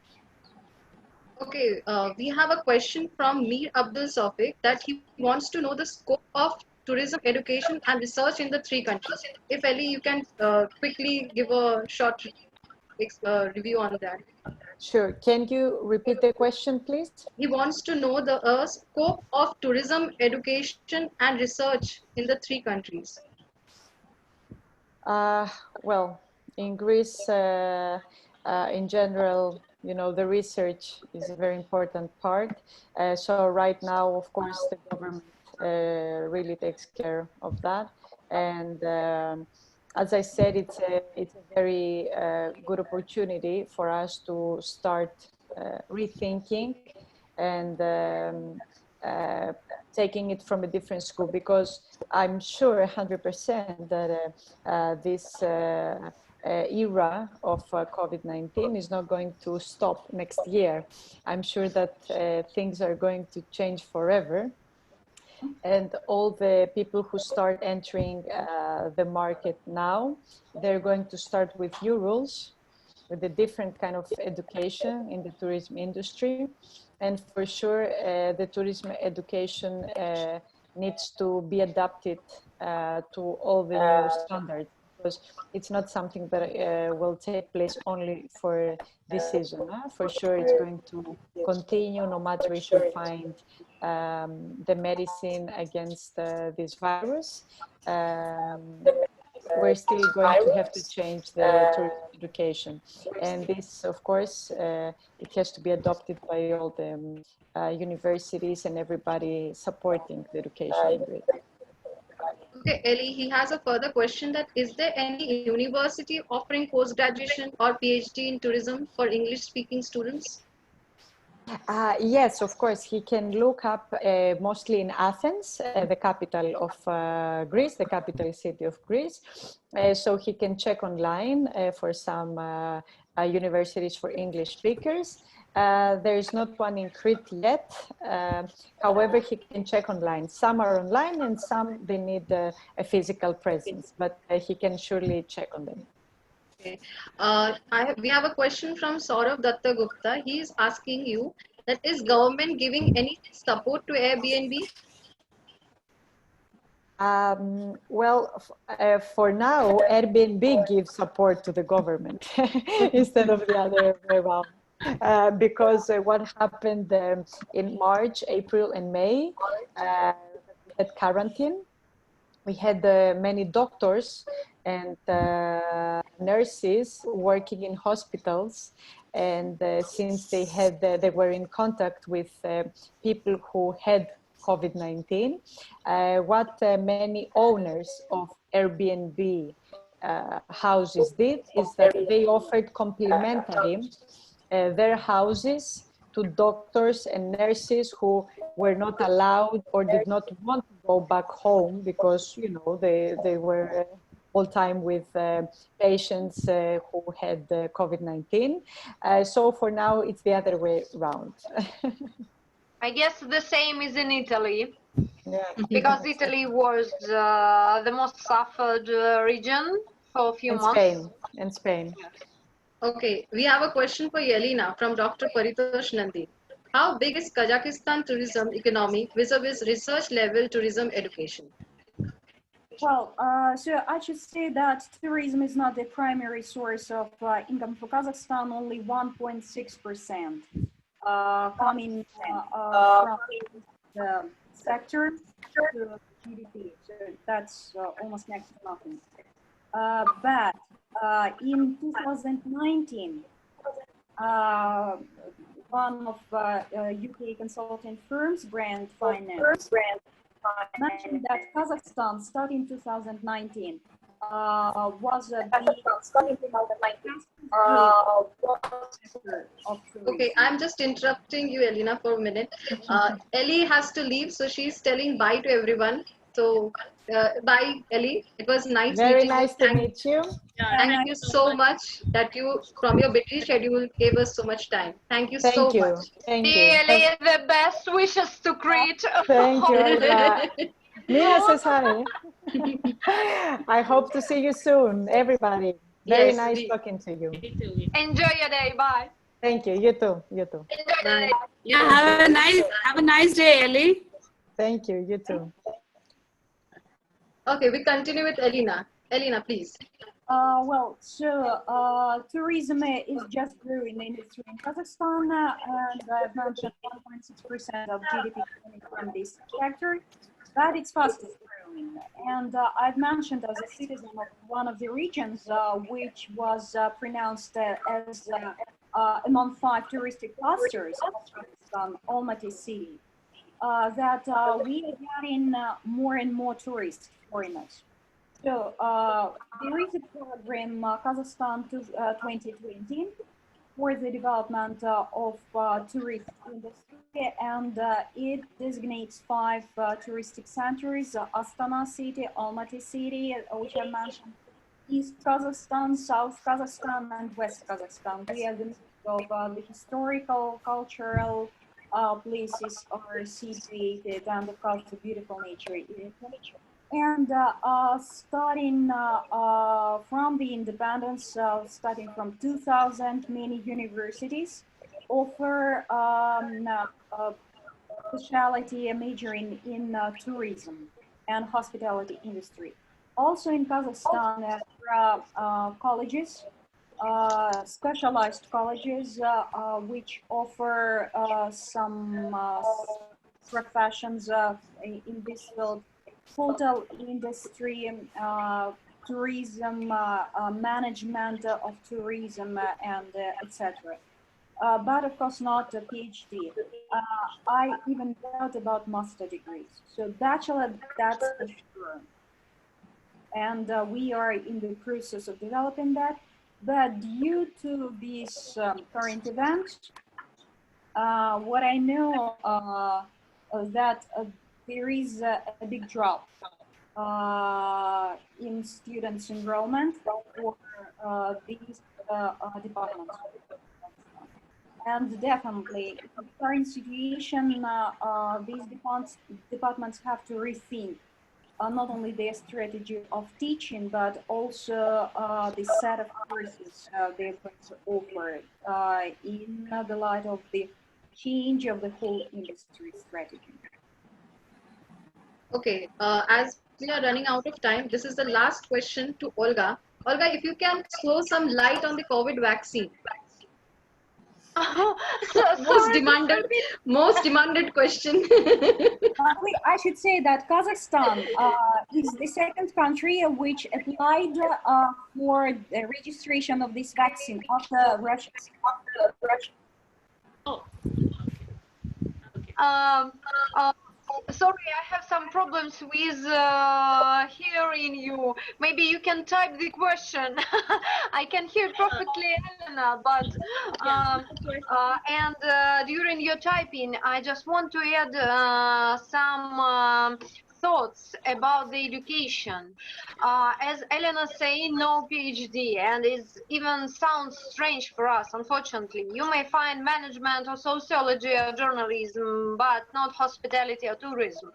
Okay, we have a question from Mir Abdul Sofik that he wants to know the scope of tourism, education, and research in the three countries. If Ellie, you can quickly give a short review on that. Sure. Can you repeat the question, please? He wants to know the scope of tourism, education, and research in the three countries. Well, in Greece, in general, you know, the research is a very important part. So right now, of course, the government really takes care of that. And as I said, it's a very good opportunity for us to start rethinking and taking it from a different school, because I'm sure 100% that this era of COVID-19 is not going to stop next year. I'm sure that things are going to change forever. And all the people who start entering the market now, they're going to start with new rules, with a different kind of education in the tourism industry. And for sure, the tourism education needs to be adapted to all the new standards, because it's not something that will take place only for this season. For sure, it's going to continue no matter if we find the medicine against this virus. We're still going to have to change the tourism education. And this, of course, it has to be adopted by all the universities and everybody supporting the education in Greece. Okay, Ellie, he has a further question that is there any university offering post-graduation or PhD in tourism for English-speaking students? Yes, of course. He can look up mostly in Athens, the capital of Greece, the capital city of Greece. So he can check online for some universities for English speakers. There is not one in Crete yet. However, he can check online. Some are online and some they need a physical presence, but he can surely check on them. Okay. We have a question from Saurav Datta Gupta. He is asking you that is government giving any support to Airbnb? Well, for now, Airbnb gives support to the government instead of the other way around. Because what happened in March, April, and May, we had quarantine. We had many doctors and nurses working in hospitals, and since they were in contact with people who had COVID-19, what many owners of Airbnb houses did is that they offered complimentary their houses to doctors and nurses who were not allowed or did not want to go back home because, you know, they were all time with patients who had COVID-19. So for now, it's the other way around. I guess the same is in Italy, Yeah. because Italy was the most suffered region for a few And months. Spain, and Spain. Okay, we have a question for Yelena from Dr. Paritosh Nandi. How big is Kazakhstan tourism economy vis-a-vis research level tourism education? Well, so I should say that tourism is not the primary source of income for Kazakhstan. Only 1.6% coming from the sector to GDP. So that's almost next to nothing. But In 2019, one of UK consulting firms, Brand Finance, mentioned that Kazakhstan, starting 2019, was the Okay, I'm just interrupting you, Elena, for a minute. Ellie has to leave, so she's telling bye to everyone. So, bye, Ellie. It was nice Very meeting you. nice to meet you. Thank you so much that you, from your busy schedule, gave us so much time. Thank you so Thank you. much. Thank you. Really, the best wishes to Crete. Thank you, Olga. Mia says hi. I hope to see you soon, everybody. Very Yes, nice we- talking to you. Enjoy your day. Bye. Thank you. You too. You too. Bye. Yeah, have a nice day, Ellie. Thank you. You too. Okay, we continue with Elena. Elena, please. Tourism is just growing industry in Kazakhstan, and I've mentioned 1.6% of GDP coming from this sector, but it's fastest growing. And I've mentioned as a citizen of one of the regions which was pronounced as among 5 touristic clusters of Kazakhstan, Almaty city, that we are getting more and more tourists, foreigners. So there is a program, Kazakhstan 2020, for the development of tourist industry, and it designates 5 touristic centers: Astana city, Almaty city, which I mentioned, East Kazakhstan, South Kazakhstan, and West Kazakhstan. We are the mix of the historical, cultural places are situated, and of course the beautiful nature. And starting from the independence, starting from 2000, many universities offer specialty majoring in tourism and hospitality industry. Also in Kazakhstan, there are colleges, specialized colleges, which offer some professions in this field: hotel industry, tourism, management of tourism, and etc. But of course not a PhD. I even doubt about master degrees. So bachelor, that's for sure. And we are in the process of developing that. But due to this current event, what I know that there is a big drop in students enrollment for these departments. And definitely, in the current situation, these departments have to rethink not only their strategy of teaching, but also the set of courses they're going to offer in the light of the change of the whole industry strategy. Okay, as we are running out of time, this is the last question to Olga. Olga, if you can throw some light on the COVID vaccine. Most demanded question. I should say that Kazakhstan is the second country which applied for the registration of this vaccine after Russia. Sorry, I have some problems with hearing you. Maybe you can type the question. I can hear perfectly, Elena, but during your typing, I just want to add some thoughts about the education. As Elena saying, no PhD, and it even sounds strange for us, unfortunately. You may find management or sociology or journalism, but not hospitality or tourism.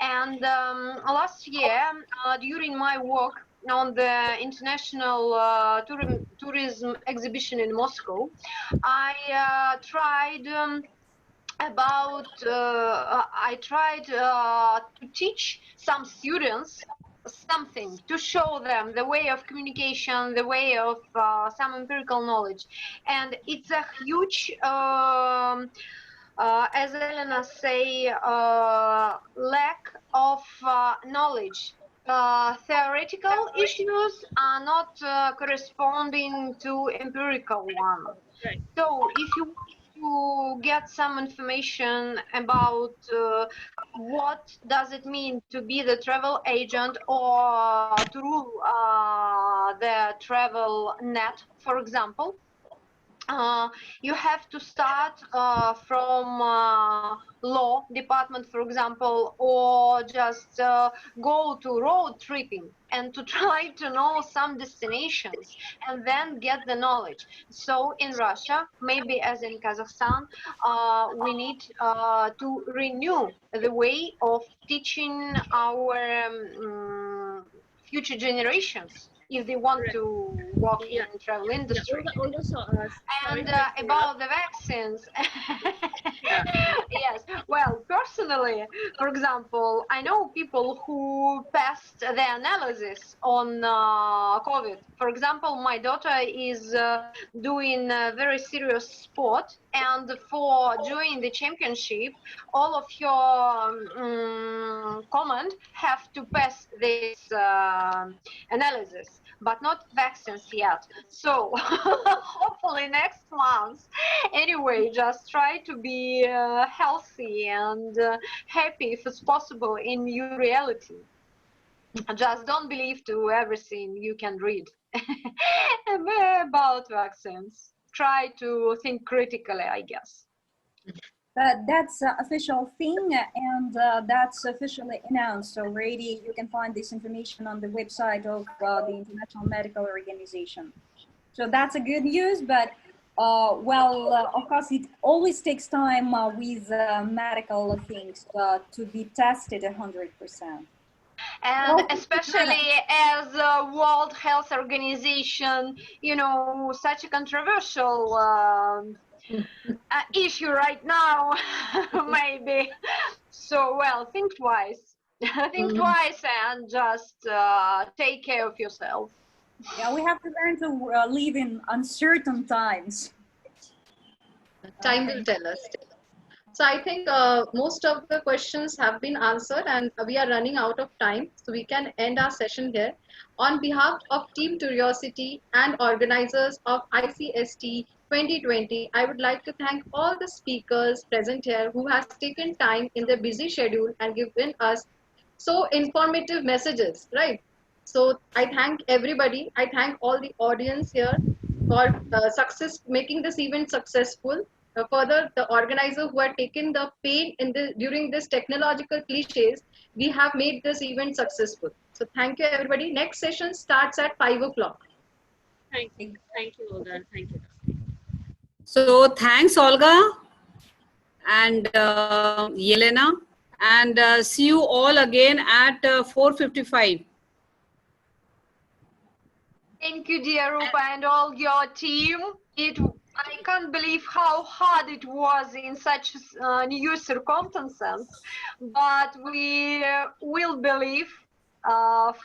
And last year, during my work on the international tourism exhibition in Moscow, I tried to teach some students something, to show them the way of communication, the way of some empirical knowledge. And it's a huge as Elena say, lack of knowledge theoretical issues are not corresponding to empirical ones. Right. So if you want to get some information about what does it mean to be the travel agent or to rule the travel net, for example, you have to start from law department, for example, or just go to road tripping and to try to know some destinations and then get the knowledge. So in Russia, maybe as in Kazakhstan, we need to renew the way of teaching our future generations if they want to work Yeah. in travel Yeah, industry. Olga, sorry And to interrupt. about the vaccines, Yeah. yes. Well, personally, for example, I know people who passed the analysis on COVID. For example, my daughter is doing a very serious sport, and for joining the championship, all of your command have to pass this analysis, but not vaccines yet. So hopefully next month. Anyway, just try to be healthy and happy if it's possible in your reality. Just don't believe to everything you can read about vaccines. Try to think critically, I guess. But that's official thing, and that's officially announced already. You can find this information on the website of the International Medical Organization. So that's a good news, but of course, it always takes time with medical things to be tested 100%. And especially as the World Health Organization, you know, such a controversial issue right now, maybe. So, well, think twice. Think twice and just take care of yourself. Yeah, we have to learn to live in uncertain times. Time will tell us. So I think most of the questions have been answered and we are running out of time. So we can end our session here. On behalf of Team Touriosity and organizers of ICST 2020, I would like to thank all the speakers present here who has taken time in their busy schedule and given us so informative messages, right? So I thank everybody. I thank all the audience here for making this event successful. Further, the organizer who had taken the pain during this technological cliches, we have made this event successful. So thank you, everybody. Next session starts at 5 o'clock. Thank you, Olga. Thank you. So thanks, Olga and Yelena, and see you all again at 4:55. Thank you, dear Rupa, and all your team. I can't believe how hard it was in such new circumstances, but we will believe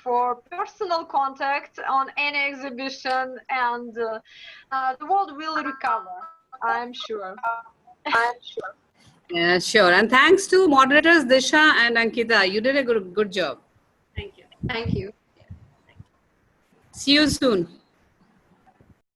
for personal contact on any exhibition, and the world will recover, I'm sure. Yeah, sure. And thanks to moderators Disha and Ankita. You did a good job. Thank you. Thank you. See you soon.